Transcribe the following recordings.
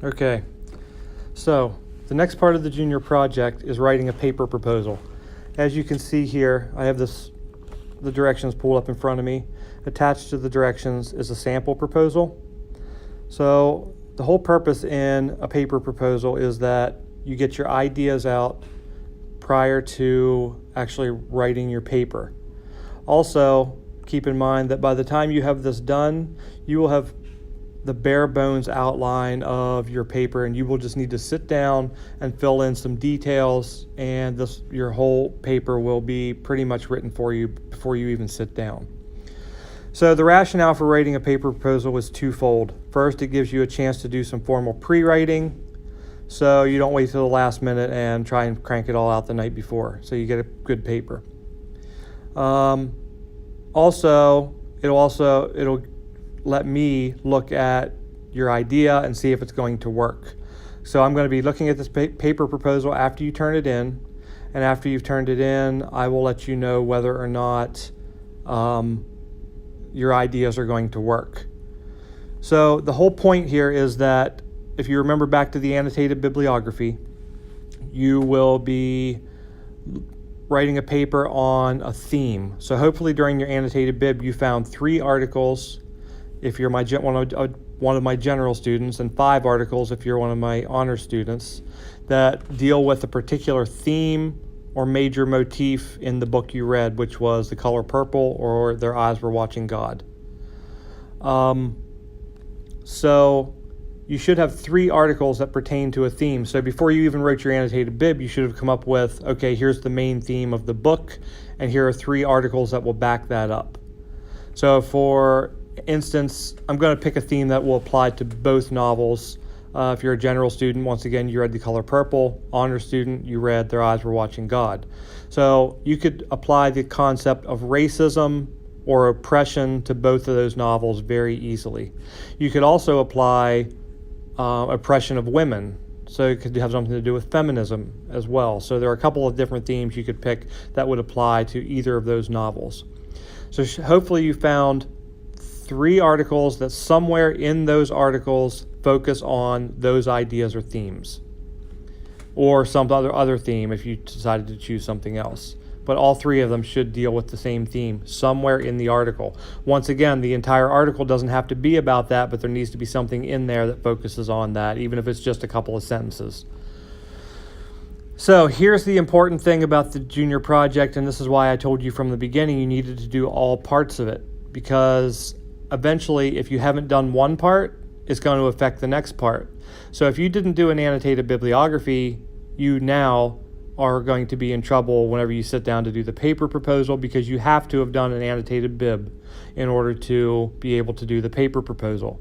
Okay, so the next part of the junior project is writing a paper proposal. As you can see here, I have the directions pulled up in front of me. Attached to the directions is a sample proposal. So the whole purpose in a paper proposal is that you get your ideas out prior to actually writing your paper. Also, keep in mind that by the time you have this done, you will have the bare bones outline of your paper, and you will just need to sit down and fill in some details, and your whole paper will be pretty much written for you before you even sit down. So the rationale for writing a paper proposal is twofold. First, it gives you a chance to do some formal pre-writing, so you don't wait till the last minute and try and crank it all out the night before, so you get a good paper. It'll let me look at your idea and see if it's going to work. So I'm going to be looking at this paper proposal after you turn it in, and after you've turned it in, I will let you know whether or not your ideas are going to work. So the whole point here is that if you remember back to the annotated bibliography, you will be writing a paper on a theme. So hopefully during your annotated bib, you found 3 articles if you're one of my general students, and 5 articles if you're one of my honor students, that deal with a particular theme or major motif in the book you read, which was The Color Purple or Their Eyes Were Watching God. So you should have 3 articles that pertain to a theme. So before you even wrote your annotated bib, you should have come up with, okay, here's the main theme of the book, and here are 3 articles that will back that up. So for instance, I'm going to pick a theme that will apply to both novels. If you're a general student, once again, you read The Color Purple. Honor student, you read Their Eyes Were Watching God. So you could apply the concept of racism or oppression to both of those novels very easily. You could also apply oppression of women. So it could have something to do with feminism as well. So there are a couple of different themes you could pick that would apply to either of those novels. So hopefully you found 3 articles that somewhere in those articles focus on those ideas or themes, or some other theme if you decided to choose something else. But all 3 of them should deal with the same theme somewhere in the article. Once again, the entire article doesn't have to be about that, but there needs to be something in there that focuses on that, even if it's just a couple of sentences. So here's the important thing about the junior project, and this is why I told you from the beginning you needed to do all parts of it, because eventually, if you haven't done one part, it's going to affect the next part. So if you didn't do an annotated bibliography, you now are going to be in trouble whenever you sit down to do the paper proposal, because you have to have done an annotated bib in order to be able to do the paper proposal.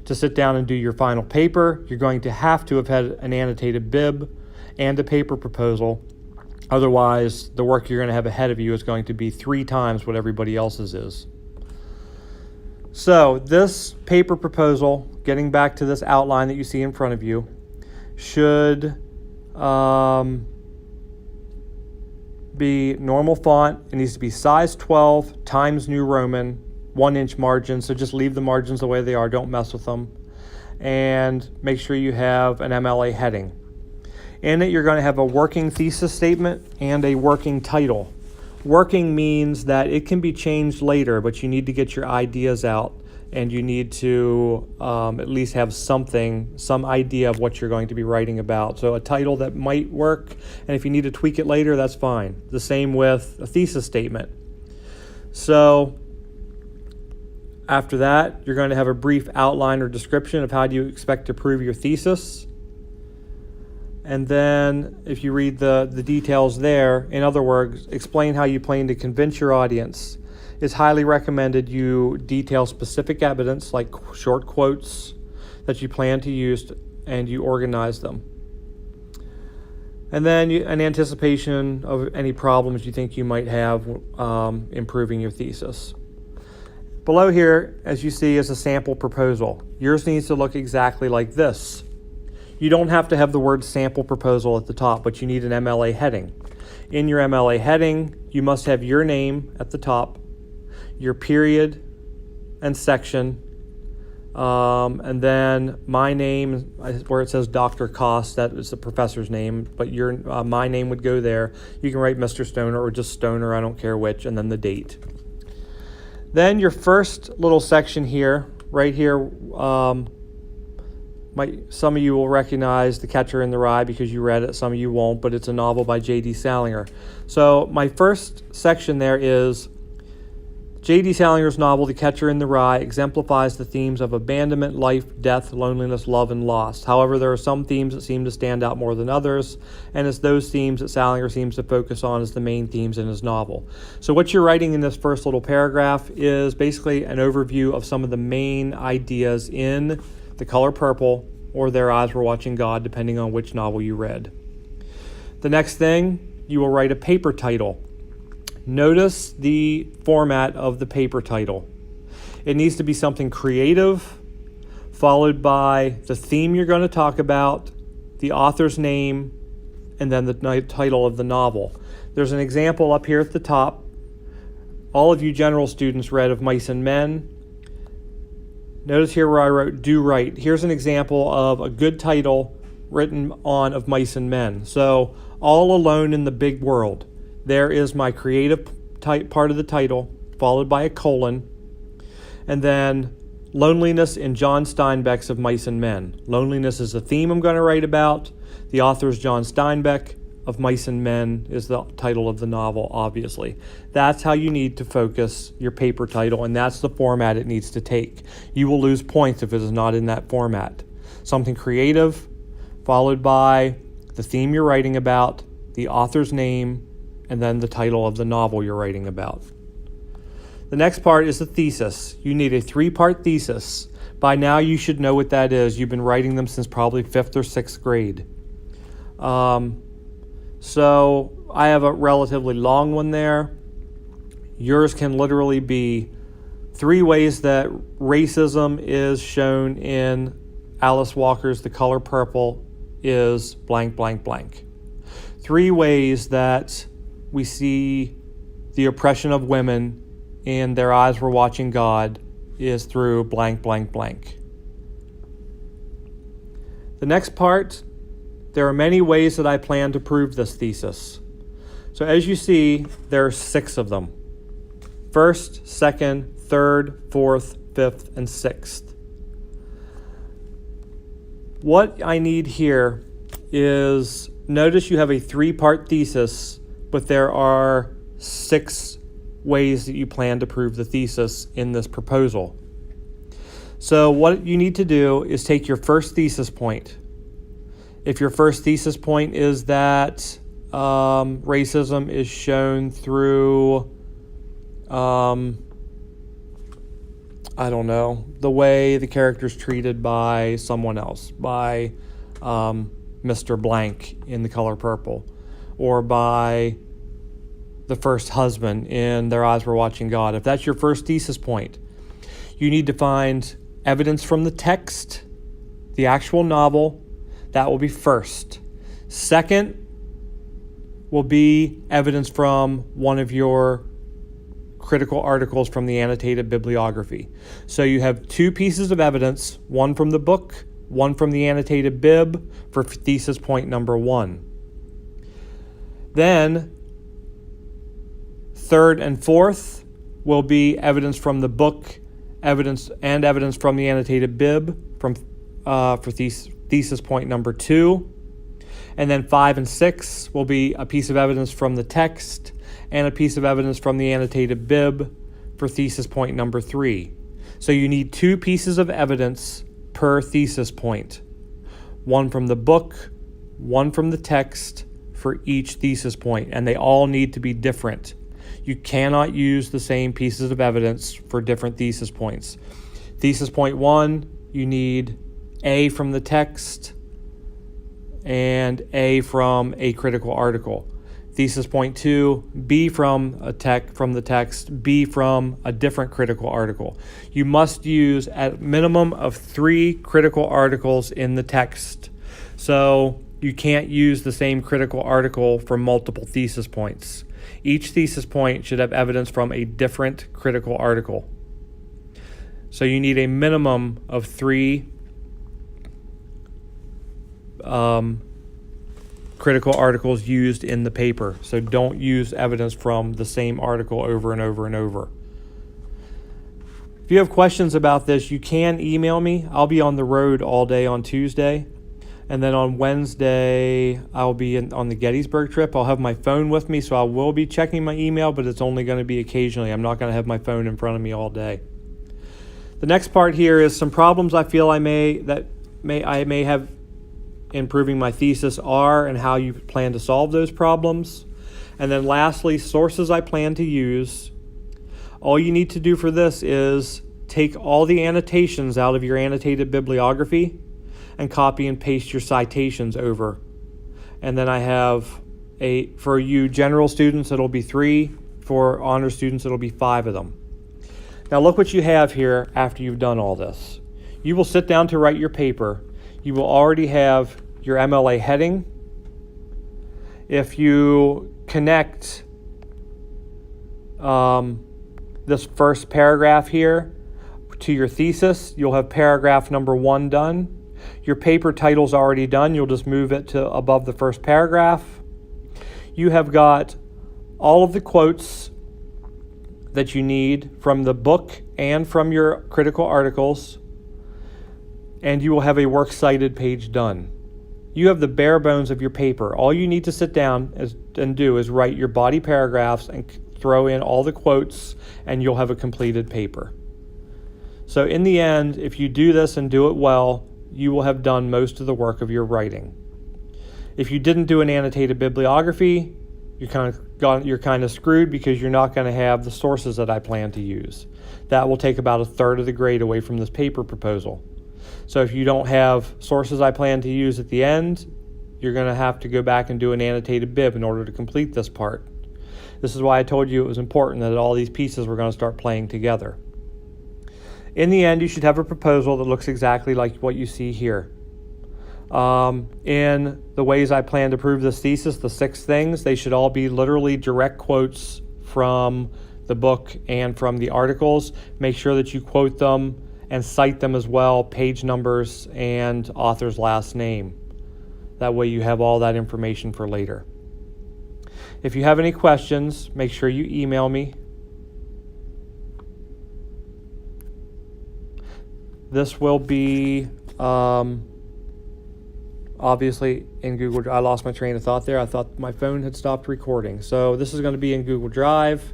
To sit down and do your final paper, you're going to have had an annotated bib and a paper proposal. Otherwise, the work you're going to have ahead of you is going to be 3 times what everybody else's is. So this paper proposal, getting back to this outline that you see in front of you, should be normal font. It needs to be size 12 Times New Roman, 1-inch margin. So just leave the margins the way they are. Don't mess with them. And make sure you have an MLA heading. In it, you're going to have a working thesis statement and a working title. Working means that it can be changed later, but you need to get your ideas out, and you need to at least have some idea of what you're going to be writing about. So a title that might work, and if you need to tweak it later, that's fine. The same with a thesis statement. So after that, you're going to have a brief outline or description of how you expect to prove your thesis. And then if you read the details there, in other words, explain how you plan to convince your audience. It's highly recommended you detail specific evidence, like short quotes that you plan to use, and you organize them. And then an anticipation of any problems you think you might have improving your thesis. Below here, as you see, is a sample proposal. Yours needs to look exactly like this. You don't have to have the word sample proposal at the top, but you need an MLA heading. In your MLA heading, you must have your name at the top, your period and section, And then my name, where it says Dr. Cost, that is the professor's name, but my name would go there. You can write Mr. Stoner or just Stoner, I don't care which, and then the date. Then your first little section here, right here, some of you will recognize The Catcher in the Rye because you read it, some of you won't, but it's a novel by J.D. Salinger. So my first section there is J.D. Salinger's novel, The Catcher in the Rye, exemplifies the themes of abandonment, life, death, loneliness, love, and loss. However, there are some themes that seem to stand out more than others, and it's those themes that Salinger seems to focus on as the main themes in his novel. So what you're writing in this first little paragraph is basically an overview of some of the main ideas in The Color Purple or Their Eyes Were Watching God, depending on which novel you read. The next thing, you will write a paper title. Notice the format of the paper title. It needs to be something creative, followed by the theme you're going to talk about, the author's name, and then the title of the novel. There's an example up here at the top. All of you general students read Of Mice and Men. Notice here where I wrote Do Right. Here's an example of a good title written on Of Mice and Men. So, All Alone in the Big World. There is my creative part of the title, followed by a colon, and then loneliness in John Steinbeck's Of Mice and Men. Loneliness is the theme I'm going to write about. The author is John Steinbeck. Of Mice and Men is the title of the novel, obviously. That's how you need to focus your paper title, and that's the format it needs to take. You will lose points if it is not in that format. Something creative, followed by the theme you're writing about, the author's name, and then the title of the novel you're writing about. The next part is the thesis. You need a 3-part thesis. By now you should know what that is. You've been writing them since probably 5th or 6th grade. So I have a relatively long one there. Yours can literally be 3 ways that racism is shown in Alice Walker's The Color Purple is blank, blank, blank. 3 ways that we see the oppression of women and Their Eyes Were Watching God is through blank, blank, blank. The next part, there are many ways that I plan to prove this thesis. So as you see, there are 6 of them. 1st, 2nd, 3rd, 4th, 5th, and 6th. What I need here is, notice you have a 3-part thesis, but there are 6 ways that you plan to prove the thesis in this proposal. So what you need to do is take your first thesis point. If your first thesis point is that racism is shown through, the way the character's treated by someone else, by Mr. Blank in The Color Purple, or by the first husband in Their Eyes Were Watching God. If that's your first thesis point, you need to find evidence from the text, the actual novel. That will be first. Second will be evidence from one of your critical articles from the annotated bibliography. So you have 2 pieces of evidence, one from the book, one from the annotated bib for thesis point number 1. Then, 3rd and 4th will be evidence from the book, evidence from the annotated bib for thesis point number 2. And then 5 and 6 will be a piece of evidence from the text and a piece of evidence from the annotated bib for thesis point number 3. So you need 2 pieces of evidence per thesis point. One from the book, one from the text for each thesis point, and they all need to be different. You cannot use the same pieces of evidence for different thesis points. Thesis point 1, you need A from the text and A from a critical article. Thesis point 2, B from the text, B from a different critical article. You must use at minimum of 3 critical articles in the text. So you can't use the same critical article for multiple thesis points. Each thesis point should have evidence from a different critical article. So you need a minimum of 3 critical articles used in the paper. So don't use evidence from the same article over and over and over. If you have questions about this, you can email me. I'll be on the road all day on Tuesday. And then on Wednesday, I'll be on the Gettysburg trip. I'll have my phone with me, so I will be checking my email, but it's only going to be occasionally. I'm not going to have my phone in front of me all day. The next part here is some problems I feel I may have in proving my thesis are and how you plan to solve those problems. And then lastly, sources I plan to use. All you need to do for this is take all the annotations out of your annotated bibliography and copy and paste your citations over. And then I have for you general students, it'll be 3. For honor students, it'll be 5 of them. Now look what you have here after you've done all this. You will sit down to write your paper. You will already have your MLA heading. If you connect this first paragraph here to your thesis, you'll have paragraph number 1 done. Your paper title's already done. You'll just move it to above the first paragraph. You have got all of the quotes that you need from the book and from your critical articles, and you will have a works cited page done. You have the bare bones of your paper. All you need to sit down and do is write your body paragraphs and throw in all the quotes, and you'll have a completed paper. So in the end, if you do this and do it well, you will have done most of the work of your writing. If you didn't do an annotated bibliography, you're kind of screwed because you're not going to have the sources that I plan to use. That will take about 1/3 of the grade away from this paper proposal. So if you don't have sources I plan to use at the end, you're going to have to go back and do an annotated bib in order to complete this part. This is why I told you it was important that all these pieces were going to start playing together. In the end, you should have a proposal that looks exactly like what you see here. In the ways I plan to prove this thesis, the 6 things, they should all be literally direct quotes from the book and from the articles. Make sure that you quote them and cite them as well, page numbers and author's last name. That way you have all that information for later. If you have any questions, make sure you email me. This will be obviously in Google. I lost my train of thought there. I thought my phone had stopped recording. So this is going to be in Google Drive.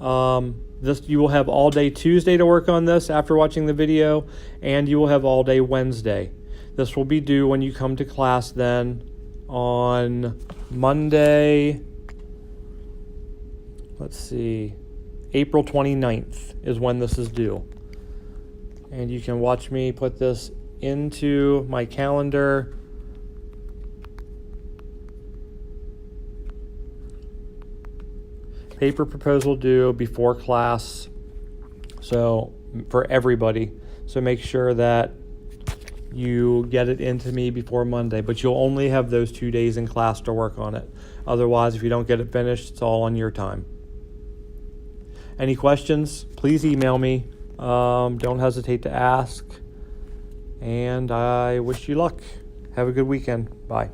You will have all day Tuesday to work on this after watching the video, and you will have all day Wednesday. This will be due when you come to class then on Monday. Let's see, April 29th is when this is due. And you can watch me put this into my calendar. Paper proposal due before class, so for everybody. So make sure that you get it into me before Monday, but you'll only have those 2 days in class to work on it. Otherwise, if you don't get it finished, it's all on your time. Any questions, please email me. Don't hesitate to ask. And I wish you luck. Have a good weekend. Bye.